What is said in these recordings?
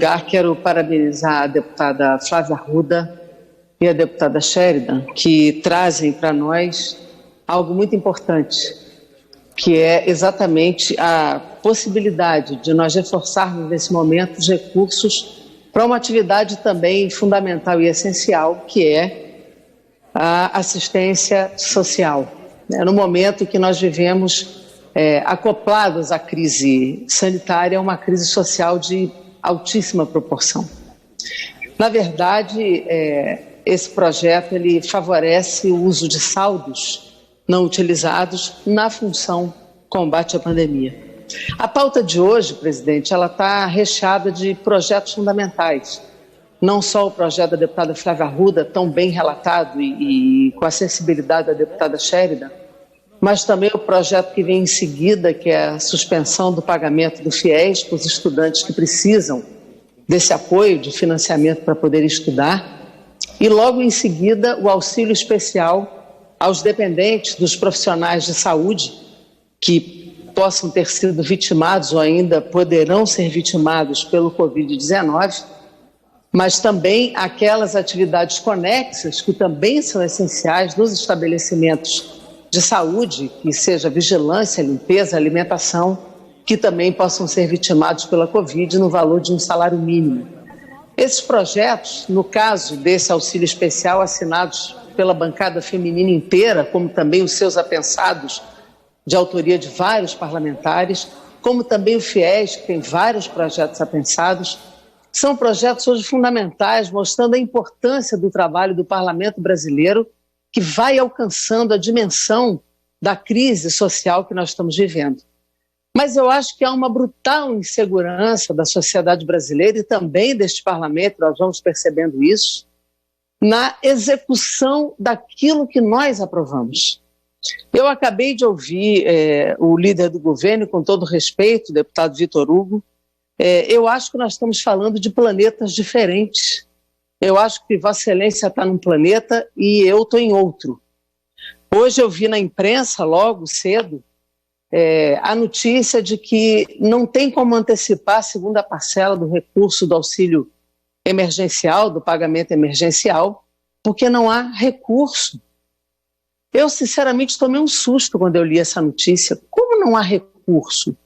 lugar, quero parabenizar a deputada Flávia Arruda e a deputada Sheridan, que trazem para nós algo muito importante, que é exatamente a possibilidade de nós reforçarmos nesse momento os recursos para uma atividade também fundamental e essencial, que é a assistência social. No momento que nós vivemos acoplados à crise sanitária, uma crise social de altíssima proporção. Na verdade, esse projeto ele favorece o uso de saldos não utilizados na função combate à pandemia. A pauta de hoje, presidente, ela está recheada de projetos fundamentais. Não só o projeto da deputada Flávia Arruda, tão bem relatado e com a sensibilidade da deputada Sheridan, mas também o projeto que vem em seguida, que é a suspensão do pagamento do FIES para os estudantes que precisam desse apoio de financiamento para poder estudar, e logo em seguida o auxílio especial aos dependentes dos profissionais de saúde que possam ter sido vitimados ou ainda poderão ser vitimados pelo Covid-19, mas também aquelas atividades conexas que também são essenciais nos estabelecimentos de saúde, que seja vigilância, limpeza, alimentação, que também possam ser vitimados pela Covid no valor de um salário mínimo. Esses projetos, no caso desse auxílio especial, assinados pela bancada feminina inteira, como também os seus apensados, de autoria de vários parlamentares, como também o FIES, que tem vários projetos apensados, são projetos hoje fundamentais, mostrando a importância do trabalho do Parlamento brasileiro, que vai alcançando a dimensão da crise social que nós estamos vivendo. Mas eu acho que há uma brutal insegurança da sociedade brasileira e também deste Parlamento, nós vamos percebendo isso, na execução daquilo que nós aprovamos. Eu acabei de ouvir o líder do governo, com todo respeito, o deputado Vitor Hugo. Eu acho que nós estamos falando de planetas diferentes. Eu acho que Vossa Excelência está num planeta e eu estou em outro. Hoje eu vi na imprensa, logo cedo, a notícia de que não tem como antecipar a segunda parcela do recurso do auxílio emergencial, do pagamento emergencial, porque não há recurso. Eu, sinceramente, tomei um susto quando eu li essa notícia. Como não há recurso?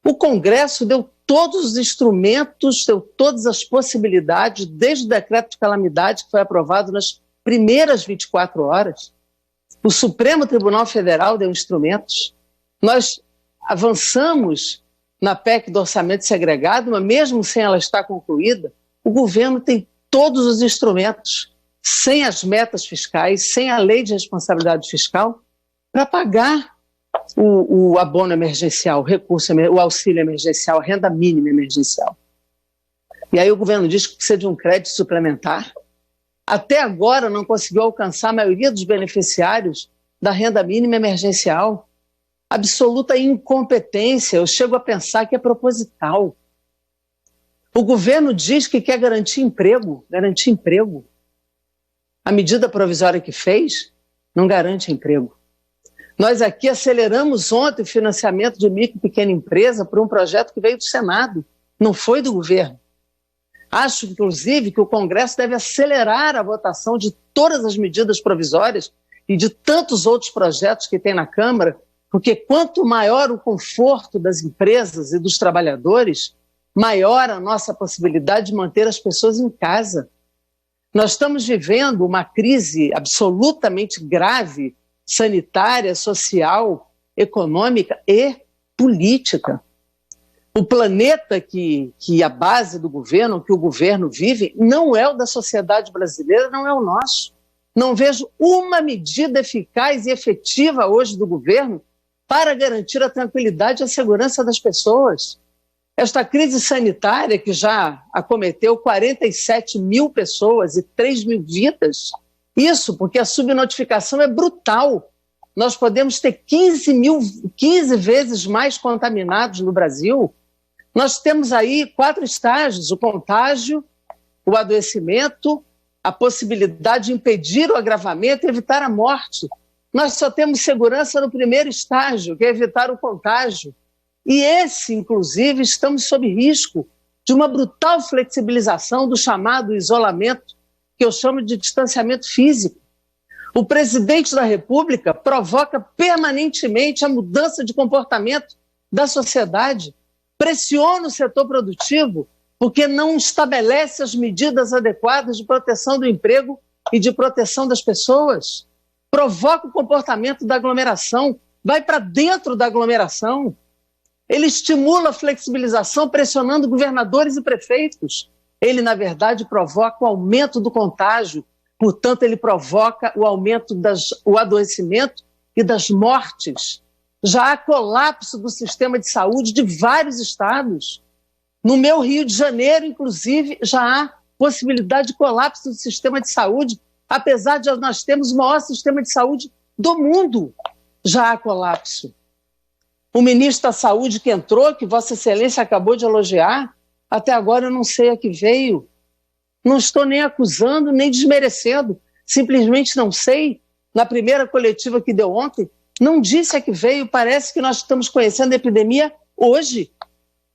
O Congresso deu todos os instrumentos, deu todas as possibilidades, desde o decreto de calamidade que foi aprovado nas primeiras 24 horas. O Supremo Tribunal Federal deu instrumentos. Nós avançamos na PEC do orçamento segregado, mas mesmo sem ela estar concluída, o governo tem todos os instrumentos, sem as metas fiscais, sem a lei de responsabilidade fiscal, para pagar o abono emergencial, o auxílio emergencial, a renda mínima emergencial. E aí o governo diz que precisa de um crédito suplementar. Até agora não conseguiu alcançar a maioria dos beneficiários da renda mínima emergencial. Absoluta incompetência, eu chego a pensar que é proposital. O governo diz que quer garantir emprego. A medida provisória que fez não garante emprego. Nós aqui aceleramos ontem o financiamento de micro e pequena empresa por um projeto que veio do Senado, não foi do governo. Acho, inclusive, que o Congresso deve acelerar a votação de todas as medidas provisórias e de tantos outros projetos que tem na Câmara, porque quanto maior o conforto das empresas e dos trabalhadores, maior a nossa possibilidade de manter as pessoas em casa. Nós estamos vivendo uma crise absolutamente grave, sanitária, social, econômica e política. O planeta que a base do governo, que o governo vive, não é o da sociedade brasileira, não é o nosso. Não vejo uma medida eficaz e efetiva hoje do governo para garantir a tranquilidade e a segurança das pessoas. Esta crise sanitária, que já acometeu 47 mil pessoas e 3 mil vidas, isso porque a subnotificação é brutal. Nós podemos ter 15 vezes mais contaminados no Brasil. Nós temos aí 4 estágios: o contágio, o adoecimento, a possibilidade de impedir o agravamento e evitar a morte. Nós só temos segurança no primeiro estágio, que é evitar o contágio. E esse, inclusive, estamos sob risco, de uma brutal flexibilização do chamado isolamento, que eu chamo de distanciamento físico. O presidente da República provoca permanentemente a mudança de comportamento da sociedade, pressiona o setor produtivo porque não estabelece as medidas adequadas de proteção do emprego e de proteção das pessoas, provoca o comportamento da aglomeração, vai para dentro da aglomeração. Ele estimula a flexibilização pressionando governadores e prefeitos. Ele, na verdade, provoca o aumento do contágio, portanto, ele provoca o aumento do adoecimento e das mortes. Já há colapso do sistema de saúde de vários estados. No meu Rio de Janeiro, inclusive, já há possibilidade de colapso do sistema de saúde, apesar de nós termos o maior sistema de saúde do mundo. Já há colapso. O ministro da Saúde que entrou, que Vossa Excelência acabou de elogiar, até agora eu não sei a que veio. Não estou nem acusando, nem desmerecendo. Simplesmente não sei. Na primeira coletiva que deu ontem, não disse a que veio. Parece que nós estamos conhecendo a epidemia hoje,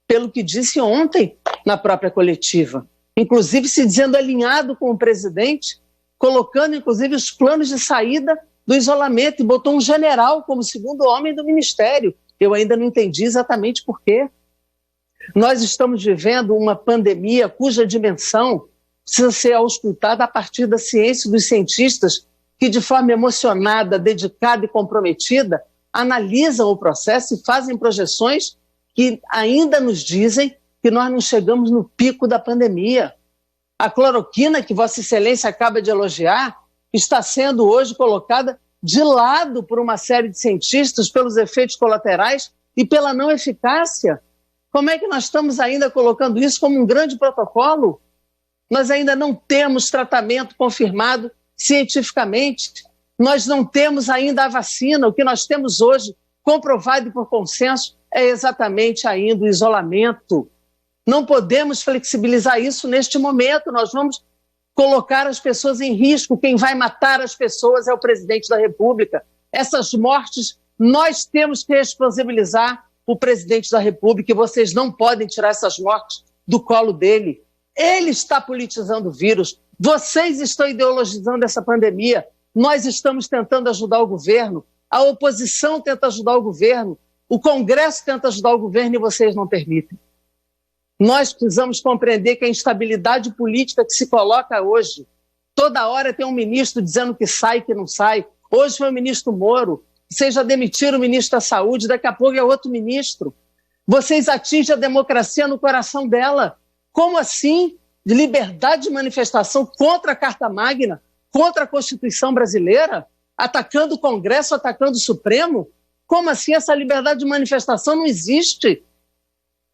pelo que disse ontem na própria coletiva. Inclusive se dizendo alinhado com o presidente, colocando inclusive os planos de saída do isolamento e botou um general como segundo homem do ministério. Eu ainda não entendi exatamente por quê. Nós estamos vivendo uma pandemia cuja dimensão precisa ser auscultada a partir da ciência dos cientistas que, de forma emocionada, dedicada e comprometida, analisam o processo e fazem projeções que ainda nos dizem que nós não chegamos no pico da pandemia. A cloroquina, que Vossa Excelência acaba de elogiar, está sendo hoje colocada de lado por uma série de cientistas pelos efeitos colaterais e pela não eficácia. Como é que nós estamos ainda colocando isso como um grande protocolo? Nós ainda não temos tratamento confirmado cientificamente, nós não temos ainda a vacina. O que nós temos hoje, comprovado e por consenso, é exatamente ainda o isolamento. Não podemos flexibilizar isso neste momento, nós vamos colocar as pessoas em risco. Quem vai matar as pessoas é o presidente da República. Essas mortes, nós temos que responsabilizar o presidente da República e vocês não podem tirar essas mortes do colo dele. Ele está politizando o vírus, vocês estão ideologizando essa pandemia, nós estamos tentando ajudar o governo, a oposição tenta ajudar o governo, o Congresso tenta ajudar o governo e vocês não permitem. Nós precisamos compreender que a instabilidade política que se coloca hoje, toda hora tem um ministro dizendo que sai, que não sai. Hoje foi o ministro Moro, seja demitir o ministro da Saúde, daqui a pouco é outro ministro. Vocês atingem a democracia no coração dela. Como assim? De liberdade de manifestação contra a Carta Magna, contra a Constituição brasileira, atacando o Congresso, atacando o Supremo? Como assim essa liberdade de manifestação não existe?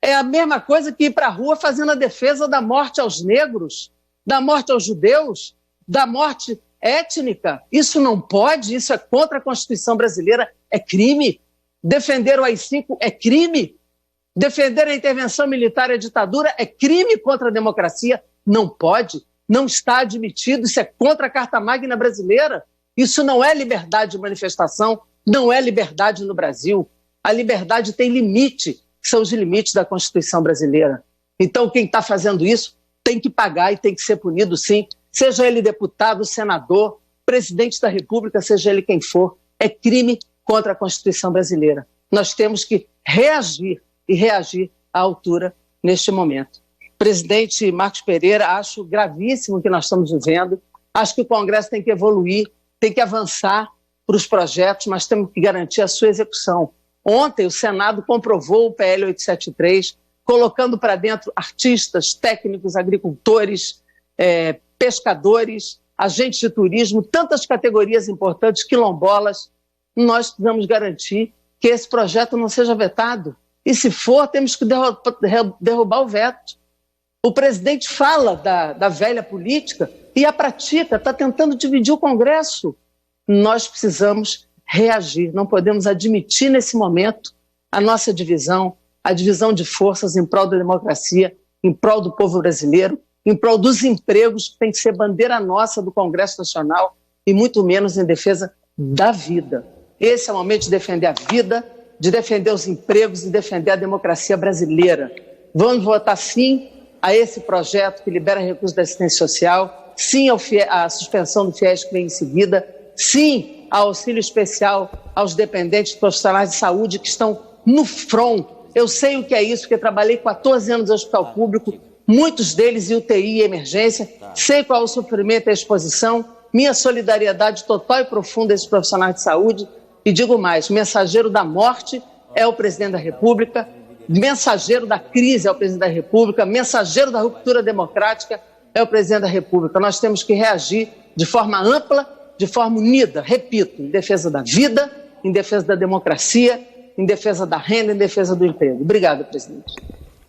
É a mesma coisa que ir para a rua fazendo a defesa da morte aos negros, da morte aos judeus, da morte étnica. Isso não pode, isso é contra a Constituição brasileira, é crime. Defender o AI-5 é crime. Defender a intervenção militar e a ditadura é crime contra a democracia. Não pode, não está admitido, isso é contra a Carta Magna brasileira. Isso não é liberdade de manifestação, não é liberdade no Brasil. A liberdade tem limite, que são os limites da Constituição brasileira. Então, quem está fazendo isso tem que pagar e tem que ser punido, sim. Seja ele deputado, senador, presidente da República, seja ele quem for. É crime contra a Constituição brasileira. Nós temos que reagir e reagir à altura neste momento. Presidente Marcos Pereira, acho gravíssimo o que nós estamos vivendo. Acho que o Congresso tem que evoluir, tem que avançar para os projetos, mas temos que garantir a sua execução. Ontem o Senado comprovou o PL 873, colocando para dentro artistas, técnicos, agricultores, pescadores, agentes de turismo, tantas categorias importantes, quilombolas. Nós precisamos garantir que esse projeto não seja vetado. E se for, temos que derrubar o veto. O presidente fala da velha política e a pratica, está tentando dividir o Congresso. Nós precisamos reagir, não podemos admitir nesse momento a nossa divisão, a divisão de forças em prol da democracia, em prol do povo brasileiro, em prol dos empregos, que tem que ser bandeira nossa do Congresso Nacional, e muito menos em defesa da vida. Esse é o momento de defender a vida, de defender os empregos e defender a democracia brasileira. Vamos votar sim, a esse projeto que libera recursos da assistência social, sim à suspensão do FIES que vem em seguida, sim ao auxílio especial aos dependentes profissionais de saúde que estão no front. Eu sei o que é isso, porque trabalhei 14 anos no hospital público, muitos deles em UTI e emergência, sei qual é o sofrimento e a exposição, minha solidariedade total e profunda a esses profissionais de saúde, e digo mais, mensageiro da morte é o presidente da República, mensageiro da crise é o presidente da República, mensageiro da ruptura democrática é o presidente da República. Nós temos que reagir de forma ampla, de forma unida, repito, em defesa da vida, em defesa da democracia, em defesa da renda, em defesa do emprego. Obrigado, presidente.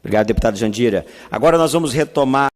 Obrigado, deputado Jandira. Agora nós vamos retomar